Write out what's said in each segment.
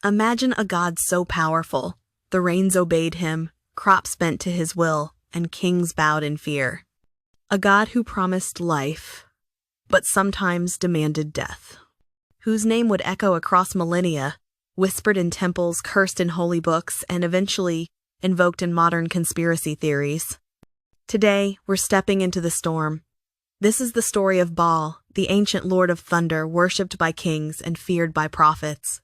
Imagine a god so powerful, the rains obeyed him, crops bent to his will, and kings bowed in fear. A god who promised life, but sometimes demanded death. Whose name would echo across millennia, whispered in temples, cursed in holy books, and eventually invoked in modern conspiracy theories. Today, we're stepping into the storm. This is the story of Baal, the ancient lord of thunder, worshipped by kings and feared by prophets.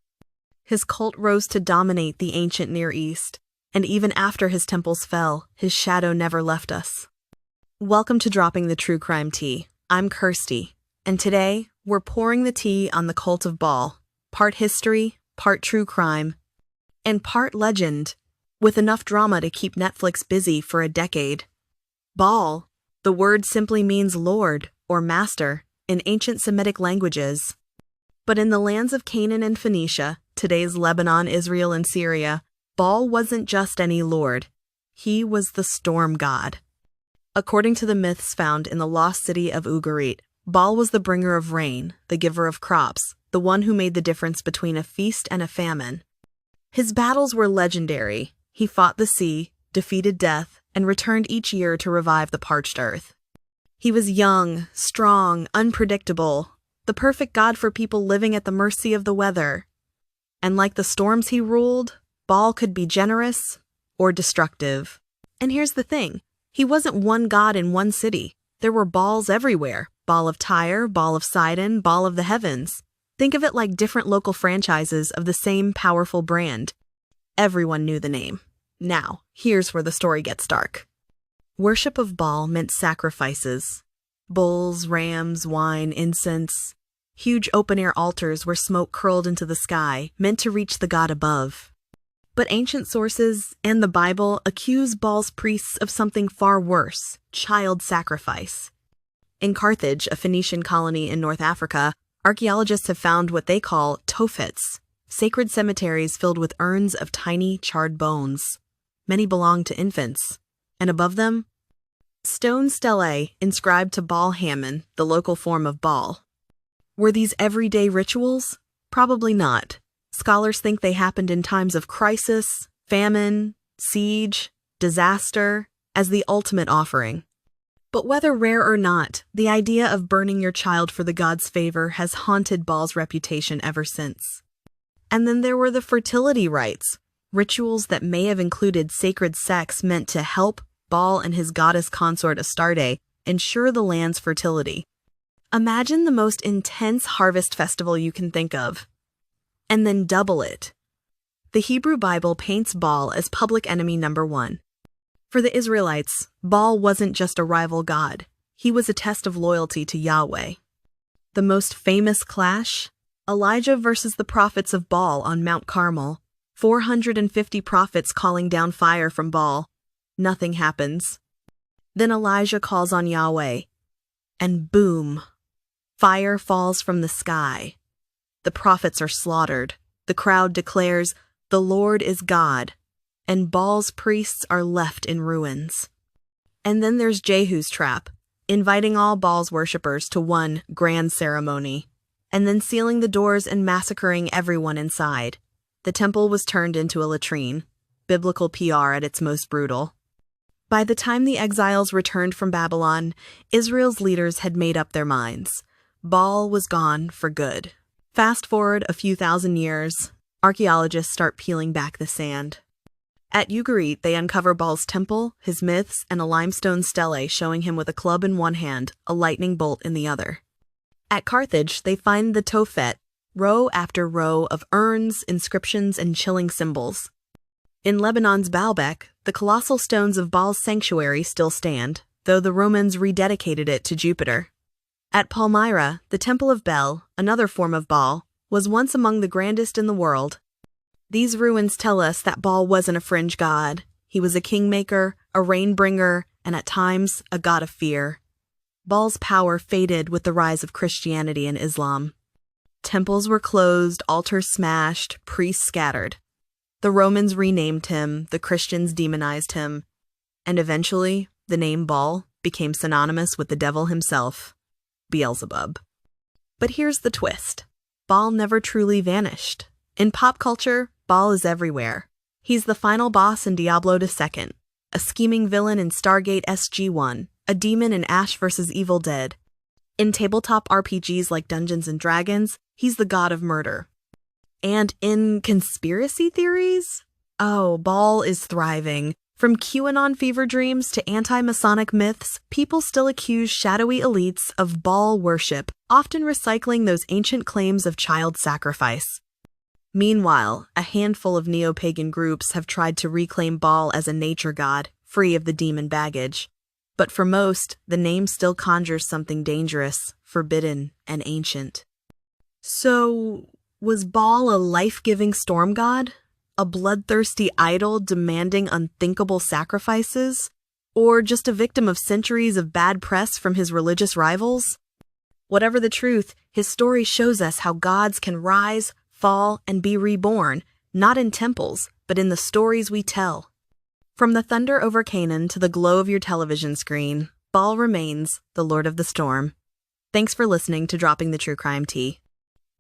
His cult rose to dominate the ancient Near East, and even after his temples fell, his shadow never left us. Welcome to Dropping the True Crime Tea. I'm Kirsty, and today we're pouring the tea on the Cult of Bahl, part history, part true crime, and part legend, with enough drama to keep Netflix busy for a decade. Baal, the word simply means lord or master in ancient Semitic languages. But in the lands of Canaan and Phoenicia, today's Lebanon, Israel, and Syria, Baal wasn't just any lord. He was the storm god. According to the myths found in the lost city of Ugarit, Baal was the bringer of rain, the giver of crops, the one who made the difference between a feast and a famine. His battles were legendary. He fought the sea, defeated death, and returned each year to revive the parched earth. He was young, strong, unpredictable, the perfect god for people living at the mercy of the weather. And like the storms he ruled, Baal could be generous or destructive. And here's the thing. He wasn't one god in one city. There were Baals everywhere. Baal of Tyre, Baal of Sidon, Baal of the heavens. Think of it like different local franchises of the same powerful brand. Everyone knew the name. Now, here's where the story gets dark. Worship of Baal meant sacrifices. Bulls, rams, wine, incense. Huge open-air altars where smoke curled into the sky, meant to reach the god above. But ancient sources and the Bible accuse Baal's priests of something far worse: child sacrifice. In Carthage, a Phoenician colony in North Africa, archaeologists have found what they call tophets, sacred cemeteries filled with urns of tiny, charred bones. Many belonged to infants. And above them, stone stelae inscribed to Baal Hammon, the local form of Baal. Were these everyday rituals? Probably not. Scholars think they happened in times of crisis, famine, siege, disaster, as the ultimate offering. But whether rare or not, the idea of burning your child for the god's favor has haunted Baal's reputation ever since. And then there were the fertility rites, rituals that may have included sacred sex meant to help Baal and his goddess consort Astarte ensure the land's fertility. Imagine the most intense harvest festival you can think of, and then double it. The Hebrew Bible paints Baal as public enemy number one. For the Israelites, Baal wasn't just a rival god. He was a test of loyalty to Yahweh. The most famous clash? Elijah versus the prophets of Baal on Mount Carmel. 450 prophets calling down fire from Baal. Nothing happens. Then Elijah calls on Yahweh. And boom! Fire falls from the sky. The prophets are slaughtered. The crowd declares, "The Lord is God," and Baal's priests are left in ruins. And then there's Jehu's trap, inviting all Baal's worshippers to one grand ceremony, and then sealing the doors and massacring everyone inside. The temple was turned into a latrine, biblical PR at its most brutal. By the time the exiles returned from Babylon, Israel's leaders had made up their minds. Baal was gone for good. Fast forward a few thousand years, archaeologists start peeling back the sand. At Ugarit, they uncover Baal's temple, his myths, and a limestone stele showing him with a club in one hand, a lightning bolt in the other. At Carthage, they find the tophet, row after row of urns, inscriptions, and chilling symbols. In Lebanon's Baalbek, the colossal stones of Baal's sanctuary still stand, though the Romans rededicated it to Jupiter. At Palmyra, the Temple of Bel, another form of Baal, was once among the grandest in the world. These ruins tell us that Baal wasn't a fringe god. He was a kingmaker, a rain-bringer, and at times, a god of fear. Baal's power faded with the rise of Christianity and Islam. Temples were closed, altars smashed, priests scattered. The Romans renamed him, the Christians demonized him, and eventually, the name Baal became synonymous with the devil himself, Beelzebub. But here's the twist. Baal never truly vanished. In pop culture, Baal is everywhere. He's the final boss in Diablo II, a scheming villain in Stargate SG-1, a demon in Ash vs. Evil Dead. In tabletop RPGs like Dungeons & Dragons, he's the god of murder. And in conspiracy theories? Oh, Baal is thriving. From QAnon fever dreams to anti-Masonic myths, people still accuse shadowy elites of Baal worship, often recycling those ancient claims of child sacrifice. Meanwhile, a handful of neo-pagan groups have tried to reclaim Baal as a nature god, free of the demon baggage. But for most, the name still conjures something dangerous, forbidden, and ancient. So, was Baal a life-giving storm god? A bloodthirsty idol demanding unthinkable sacrifices? Or just a victim of centuries of bad press from his religious rivals? Whatever the truth, his story shows us how gods can rise, fall, and be reborn, not in temples, but in the stories we tell. From the thunder over Canaan to the glow of your television screen, Baal remains the Lord of the Storm. Thanks for listening to Dropping the True Crime Tea.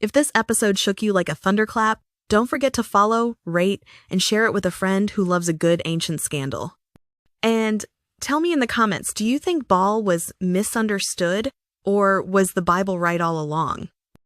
If this episode shook you like a thunderclap, don't forget to follow, rate, and share it with a friend who loves a good ancient scandal. And tell me in the comments, do you think Baal was misunderstood, or was the Bible right all along?